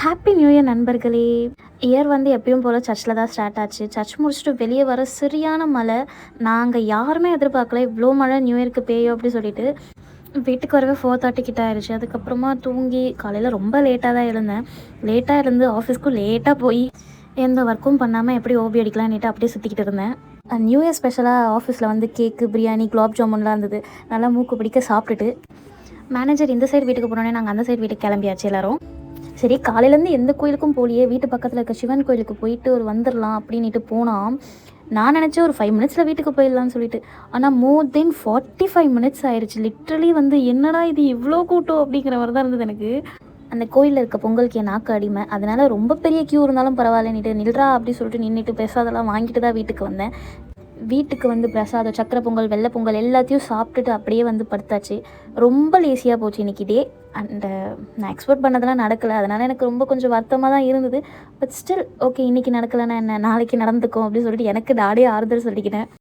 Happy new year நண்பர்களே! Year வந்து எப்பயும் போல சர்ச்சில தான் ஸ்டார்ட் ஆச்சு. சர்ச் முடிச்சுட்டு வெளிய வர சரியான மழை. நாங்க யாருமே எதிர்பார்க்கல, இவ்ளோ மழை நியூ இயர்க்கு பெய்யும் அப்டி சொல்லிட்டு. வீட்டுக்கு வரவே 4:30 கிட்ட ஆயிருச்சு. அதுக்கப்புறமா தூங்கி காலையில ரொம்ப லேட்டா தான் எழுந்தேன். லேட்டா எழுந்து ஆஃபீஸ்க்கும் லேட்டா போய் எந்த ஒர்க்கும் பண்ணாம எப்படி ஓபி அடிக்கலான்னுட்டு அப்படியே சுத்திக்கிட்டு இருந்தேன். நியூ இயர் ஸ்பெஷலா ஆஃபீஸ்ல வந்து கேக்கு, பிரியாணி, குலாப் ஜாமுன்லாம் இருந்தது. நல்லா மூக்கு பிடிக்க சாப்பிட்டுட்டு, மேனேஜர் இந்த சைடு வீட்டுக்கு போனோனே நாங்க அந்த சைடு வீட்டுக்கு கிளம்பியாச்சு எல்லாரும். சரி காலையிலேருந்து எந்த கோயிலுக்கும் போகலையே, வீட்டு பக்கத்தில் இருக்க சிவன் கோயிலுக்கு போயிட்டு வந்துடலாம் அப்படின்ட்டு போனால், நான் நினச்சேன் ஒரு 5 மினிட்ஸில் வீட்டுக்கு போயிடலான்னு சொல்லிட்டு. ஆனால் மோர் தென் 45 மினிட்ஸ் ஆயிடுச்சு. லிட்ரலி வந்து என்னடா இது இவ்வளோ கூட்டம் அப்படிங்கிற மாதிரி தான் இருந்தது எனக்கு. அந்த கோயிலில் இருக்க பொங்கலுக்கு என் நாக்கு அடிமை. அதனால் ரொம்ப பெரிய க்யூ இருந்தாலும் பரவாயில்லன்னுட்டு நில்றா அப்படி சொல்லிட்டு நின்றுட்டு பிரசாதெல்லாம் வாங்கிட்டு தான் வீட்டுக்கு வந்தேன். வீட்டுக்கு வந்து பிரசாதம், சக்கரை பொங்கல், வெள்ளை பொங்கல் எல்லாத்தையும் சாப்பிட்டுட்டு அப்படியே வந்து படுத்தாச்சு. ரொம்ப லேசியாக போச்சு இன்றைக்கி டே. அண்டு நான் எக்ஸ்பெக்ட் பண்ணதெல்லாம் நடக்கலை. அதனால் எனக்கு ரொம்ப கொஞ்சம் வருத்தமாக தான் இருந்தது. பட் ஸ்டில் ஓகே, இன்றைக்கி நடக்கலைன்னா என்ன, நாளைக்கு நடந்துக்கும் அப்படின்னு சொல்லிட்டு எனக்கு நானே ஆறுதல் சொல்லிக்கிட்டேன்.